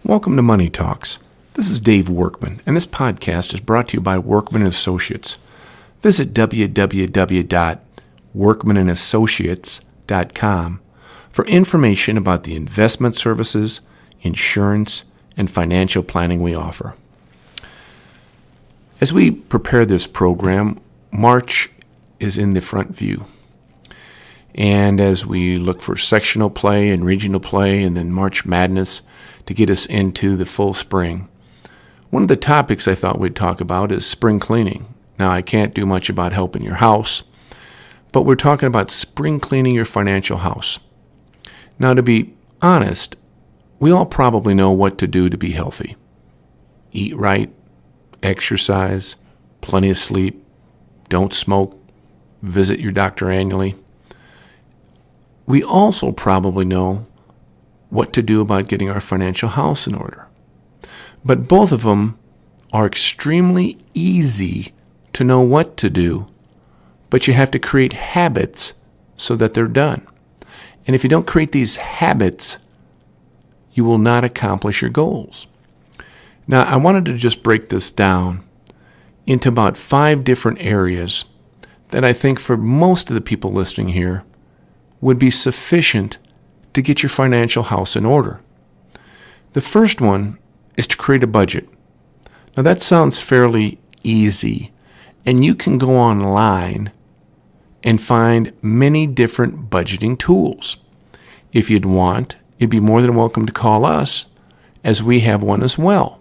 Welcome to Money Talks. This is Dave Workman, and this podcast is brought to you by Workman & Associates. Visit www.workmanandassociates.com for information about the investment services, insurance, and financial planning we offer. As we prepare this program, March is in the front view. And as we look for sectional play and regional play and then March Madness to get us into the full spring, one of the topics I thought we'd talk about is spring cleaning. Now, I can't do much about helping your house, but we're talking about spring cleaning your financial house. Now, to be honest, we all probably know what to do to be healthy. Eat right, exercise, plenty of sleep, don't smoke, visit your doctor annually. We also probably know what to do about getting our financial house in order. But both of them are extremely easy to know what to do, but you have to create habits so that they're done. And if you don't create these habits, you will not accomplish your goals. Now, I wanted to just break this down into about 5 different areas that I think for most of the people listening here would be sufficient to get your financial house in order. The first one is to create a budget. Now that sounds fairly easy, and you can go online and find many different budgeting tools. If you'd want, you'd be more than welcome to call us, as we have one as well.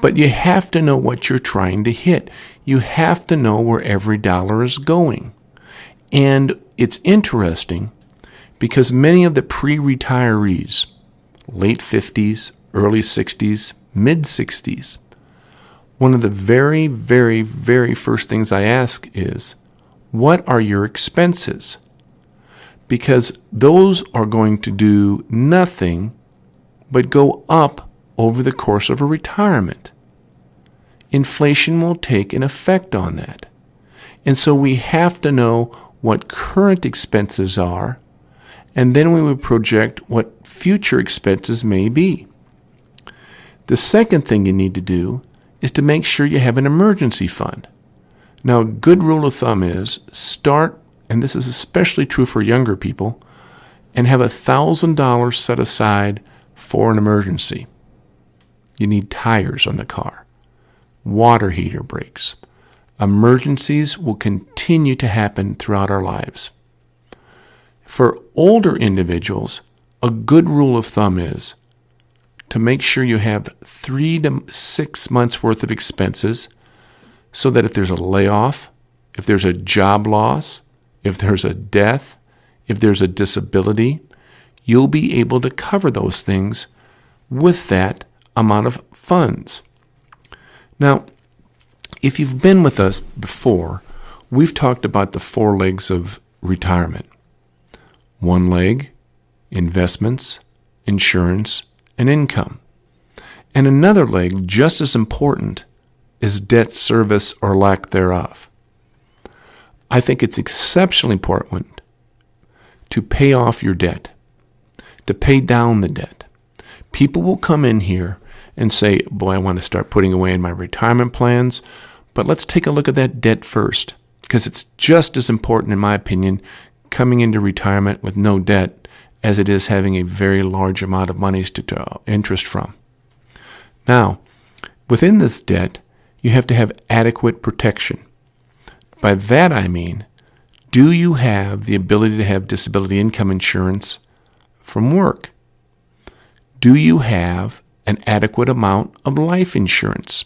But you have to know what you're trying to hit. You have to know where every dollar is going. And it's interesting because many of the pre-retirees, late 50s, early 60s, mid 60s, one of the very, very, very first things I ask is, what are your expenses? Because those are going to do nothing but go up over the course of a retirement. Inflation will take an effect on that. And so we have to know what current expenses are, and then we would project what future expenses may be. The second thing you need to do is to make sure you have an emergency fund. Now, a good rule of thumb is start, and this is especially true for younger people, and have $1,000 set aside for an emergency. You need tires on the car. Water heater breaks. Emergencies will continue to happen throughout our lives. For older individuals, a good rule of thumb is to make sure you have 3 to 6 months worth of expenses so that if there's a layoff, if there's a job loss, if there's a death, if there's a disability, you'll be able to cover those things with that amount of funds. Now, if you've been with us before, we've talked about the 4 legs of retirement. 1 leg, investments, insurance, and income. And another leg, just as important, is debt service or lack thereof. I think it's exceptionally important to pay off your debt, to pay down the debt. People will come in here and say, boy, I want to start putting away in my retirement plans, but let's take a look at that debt first, because it's just as important, in my opinion, coming into retirement with no debt as it is having a very large amount of monies to draw interest from. Now, within this debt, you have to have adequate protection. By that I mean, do you have the ability to have disability income insurance from work? Do you have an adequate amount of life insurance?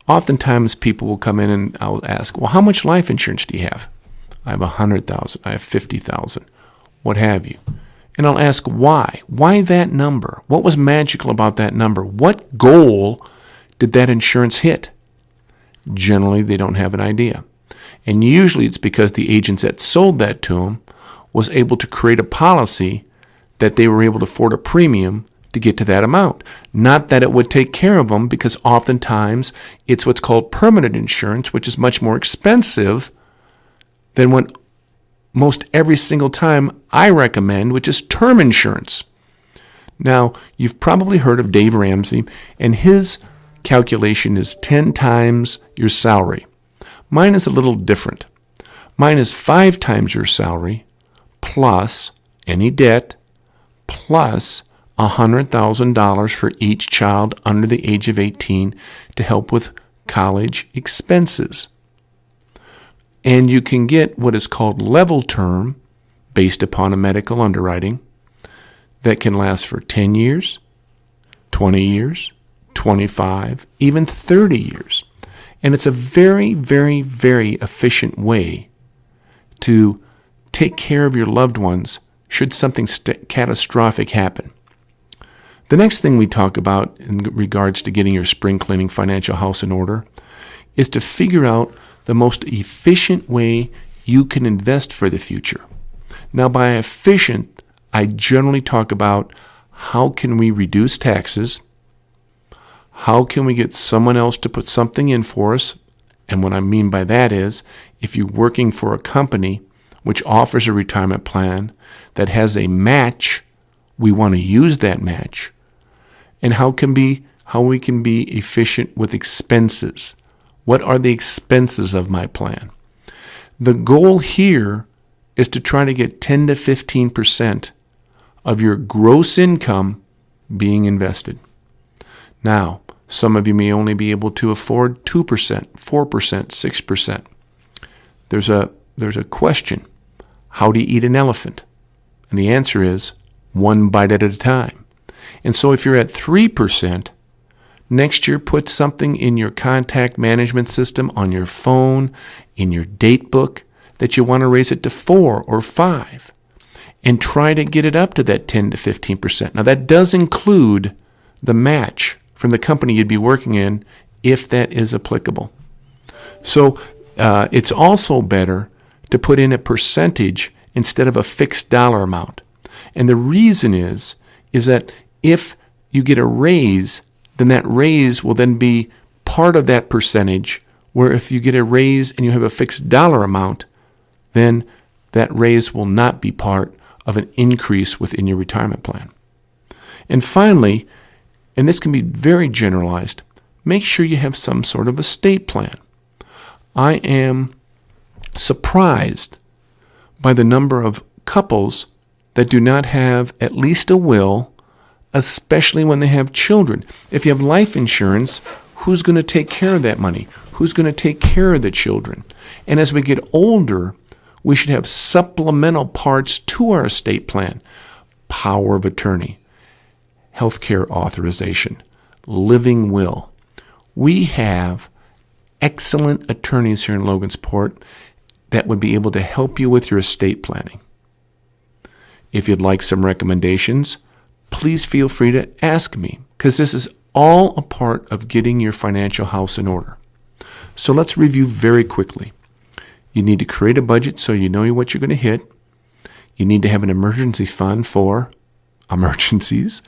Oftentimes people will come in and I'll ask, well, how much life insurance do you have? I have 100,000, I have 50,000, what have you. And I'll ask why? Why that number? What was magical about that number? What goal did that insurance hit? Generally, they don't have an idea. And usually it's because the agents that sold that to them was able to create a policy that they were able to afford a premium to get to that amount. Not that it would take care of them, because oftentimes it's what's called permanent insurance, which is much more expensive than what most every single time I recommend, which is term insurance. Now, you've probably heard of Dave Ramsey, and his calculation is 10 times your salary. Mine is a little different. Mine is 5 times your salary plus any debt plus $100,000 for each child under the age of 18 to help with college expenses. And you can get what is called level term based upon a medical underwriting that can last for 10 years, 20 years, 25, even 30 years. And it's a very, very, very efficient way to take care of your loved ones should something catastrophic happen. The next thing we talk about in regards to getting your spring cleaning financial house in order is to figure out the most efficient way you can invest for the future. Now, by efficient, I generally talk about how can we reduce taxes, how can we get someone else to put something in for us, and what I mean by that is if you're working for a company which offers a retirement plan that has a match, we want to use that match, and how we can be efficient with expenses. What are the expenses of my plan? The goal here is to try to get 10 to 15% of your gross income being invested. Now, some of you may only be able to afford 2%, 4%, 6%. There's a question. How do you eat an elephant? And the answer is one bite at a time. And so if you're at 3%, next year put something in your contact management system on your phone, in your date book, that you want to raise it to 4 or 5. And try to get it up to that 10 to 15%. Now that does include the match from the company you'd be working in if that is applicable. So it's also better to put in a percentage instead of a fixed dollar amount. And the reason is that if you get a raise, then that raise will then be part of that percentage, where if you get a raise and you have a fixed dollar amount, then that raise will not be part of an increase within your retirement plan. And finally, and this can be very generalized, make sure you have some sort of estate plan. I am surprised by the number of couples that do not have at least a will, especially when they have children. If you have life insurance, who's going to take care of that money? Who's going to take care of the children? And as we get older, we should have supplemental parts to our estate plan. Power of attorney, healthcare authorization, living will. We have excellent attorneys here in Logansport that would be able to help you with your estate planning. If you'd like some recommendations, please feel free to ask me, because this is all a part of getting your financial house in order. So let's review very quickly. You need to create a budget so you know what you're going to hit. You need to have an emergency fund for emergencies.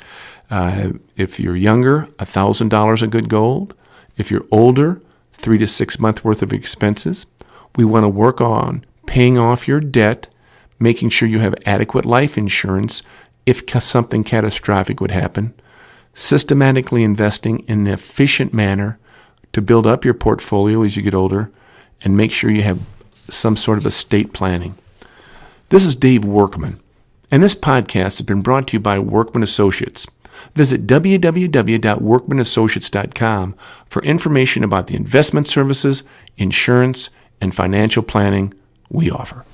If you're younger, $1,000 of good gold. If you're older, 3 to 6 months worth of expenses. We want to work on paying off your debt, making sure you have adequate life insurance if something catastrophic would happen, systematically investing in an efficient manner to build up your portfolio as you get older, and make sure you have some sort of estate planning. This is Dave Workman, and this podcast has been brought to you by Workman Associates. Visit www.workmanassociates.com for information about the investment services, insurance, and financial planning we offer.